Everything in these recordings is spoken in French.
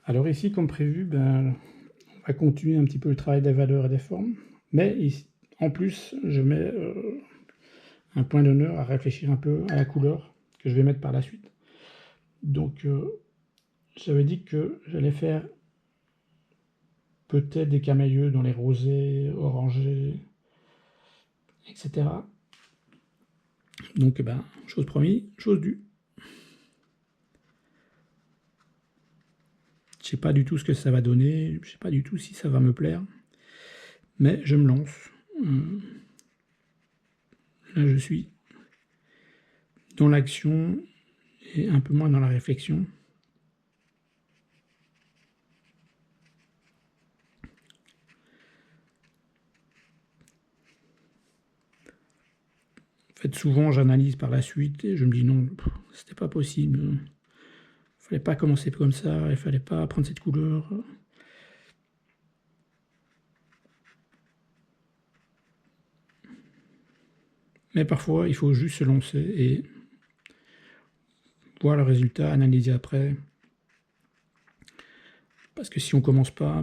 Alors ici, comme prévu, on va continuer un petit peu le travail des valeurs et des formes, mais ici, en plus, je mets un point d'honneur à réfléchir un peu à la couleur que je vais mettre par la suite. Donc, j'avais dit que j'allais faire peut-être des camaïeux dans les rosés, orangés, etc. Donc, chose promise, chose due. Je sais pas du tout ce que ça va donner, je sais pas du tout si ça va me plaire, mais je me lance. Là, je suis dans l'action et un peu moins dans la réflexion. En fait, souvent, j'analyse par la suite et je me dis non, c'était pas possible. Il fallait pas commencer comme ça, il fallait pas prendre cette couleur. Mais parfois, il faut juste se lancer et voir le résultat, analyser après. Parce que si on commence pas,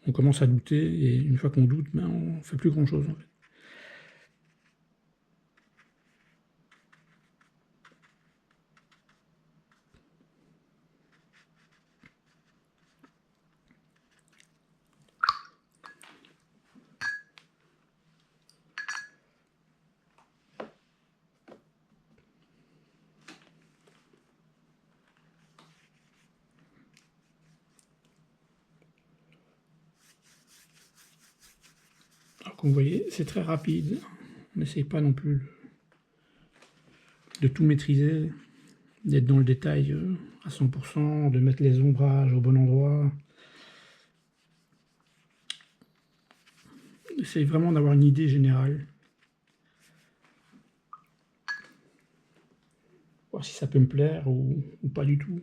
on commence à douter et une fois qu'on doute, on fait plus grand chose en fait. Alors comme vous voyez, c'est très rapide. On n'essaye pas non plus de tout maîtriser, d'être dans le détail à 100%, de mettre les ombrages au bon endroit. Essaye vraiment d'avoir une idée générale. Voir si ça peut me plaire ou pas du tout.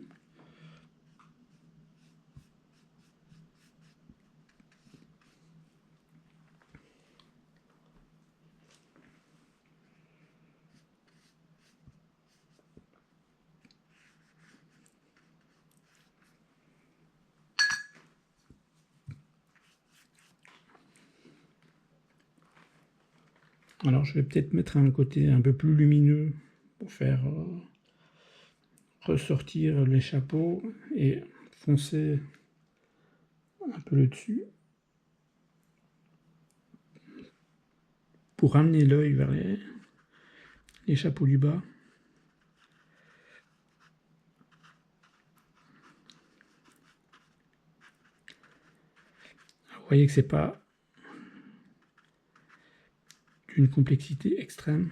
Alors je vais peut-être mettre un côté un peu plus lumineux pour faire ressortir les chapeaux et foncer un peu le dessus pour ramener l'œil vers les chapeaux du bas. Vous voyez que c'est pas d'une complexité extrême.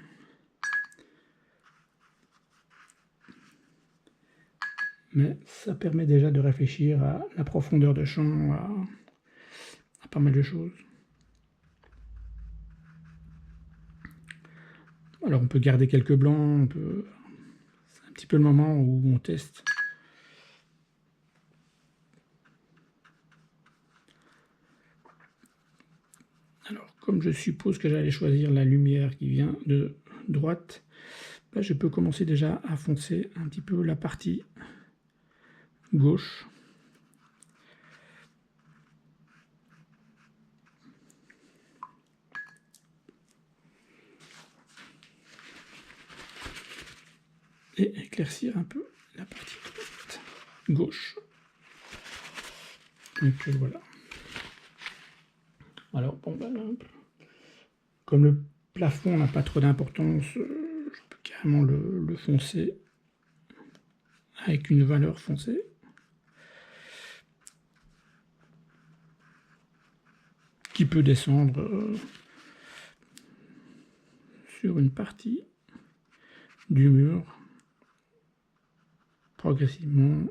Mais ça permet déjà de réfléchir à la profondeur de champ, à pas mal de choses. Alors on peut garder quelques blancs, c'est un petit peu le moment où on teste. Alors comme je suppose que j'allais choisir la lumière qui vient de droite, je peux commencer déjà à foncer un petit peu la partie gauche. Et éclaircir un peu la partie droite, gauche. Donc voilà. Alors bon, comme le plafond n'a pas trop d'importance, je peux carrément le foncer avec une valeur foncée. Qui peut descendre sur une partie du mur progressivement.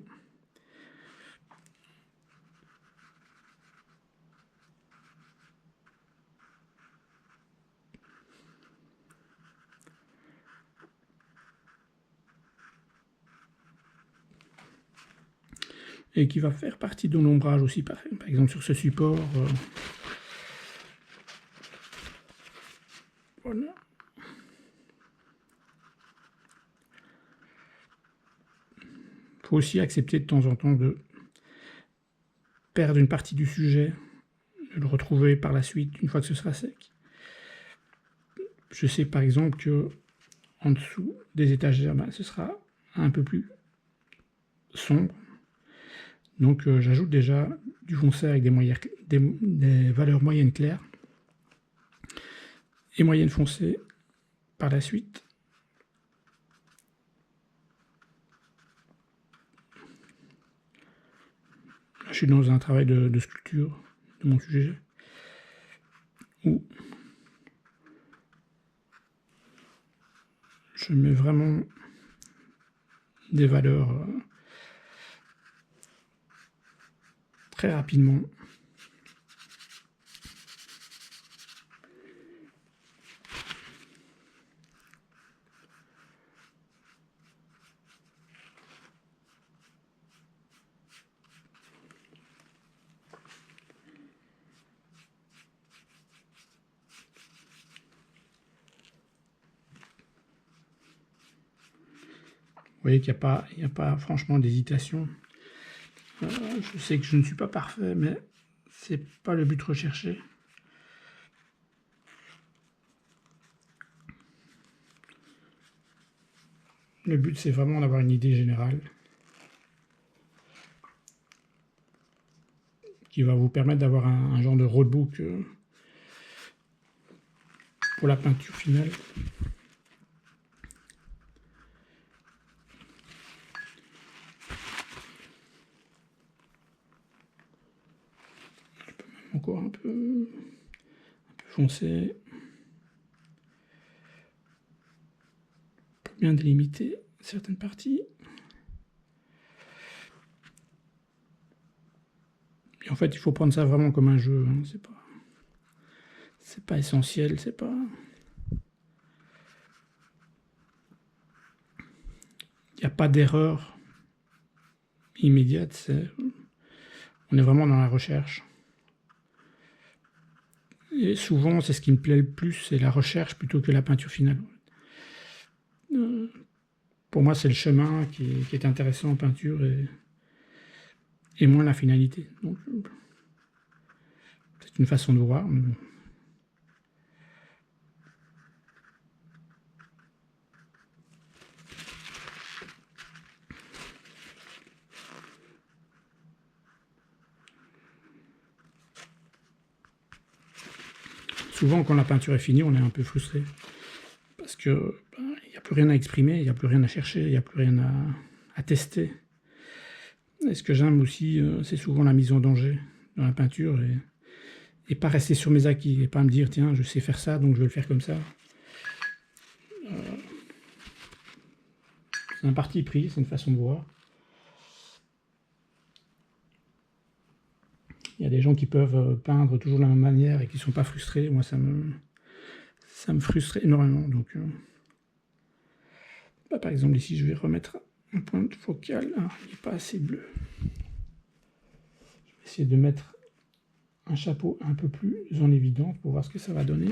Et qui va faire partie de l'ombrage aussi, par exemple sur ce support. Voilà. Il faut aussi accepter de temps en temps de perdre une partie du sujet, de le retrouver par la suite une fois que ce sera sec. Je sais par exemple que en dessous des étagères, ce sera un peu plus sombre. Donc j'ajoute déjà du foncé avec des valeurs moyennes claires et moyennes foncées par la suite. Je suis dans un travail de sculpture de mon sujet où je mets vraiment des valeurs très rapidement. Vous voyez qu'il n'y a pas franchement d'hésitation. Je sais que je ne suis pas parfait, mais c'est pas le but recherché. Le but, c'est vraiment d'avoir une idée générale qui va vous permettre d'avoir un genre de roadbook pour la peinture finale. Encore un peu foncé. Pour bien délimiter certaines parties. Et en fait, il faut prendre ça vraiment comme un jeu. Hein. C'est pas essentiel, c'est pas... Il n'y a pas d'erreur immédiate. On est vraiment dans la recherche. Et souvent, c'est ce qui me plaît le plus, c'est la recherche plutôt que la peinture finale. Pour moi, c'est le chemin qui est intéressant en peinture et moins la finalité. Donc, c'est une façon de voir. Mais bon. Souvent, quand la peinture est finie, on est un peu frustré. Parce que il n'y a plus rien à exprimer, il n'y a plus rien à chercher, il n'y a plus rien à tester. Et ce que j'aime aussi, c'est souvent la mise en danger dans la peinture et pas rester sur mes acquis et pas me dire tiens, je sais faire ça, donc je vais le faire comme ça. C'est un parti pris, c'est une façon de voir. Il y a des gens qui peuvent peindre toujours de la même manière et qui ne sont pas frustrés. Moi, ça me frustre énormément. Donc, par exemple, ici, je vais remettre un point de focal. Ah, il n'est pas assez bleu. Je vais essayer de mettre un chapeau un peu plus en évidence pour voir ce que ça va donner.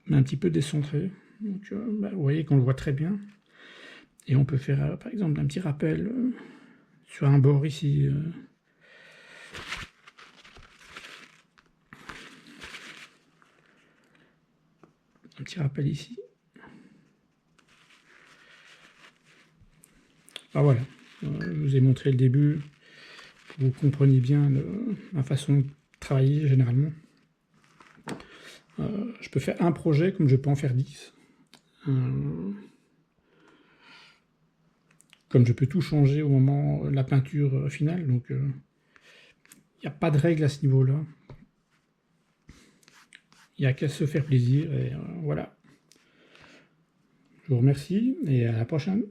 Mais un petit peu décentré. Donc, vous voyez qu'on le voit très bien. Et on peut faire, par exemple, un petit rappel sur un bord ici. Un petit rappel ici. Ah voilà, je vous ai montré le début, pour que vous compreniez bien ma façon de travailler généralement. Je peux faire un projet comme je peux en faire 10. Comme je peux tout changer au moment de la peinture finale, donc il n'y a pas de règle à ce niveau-là. Il n'y a qu'à se faire plaisir, et voilà. Je vous remercie, et à la prochaine.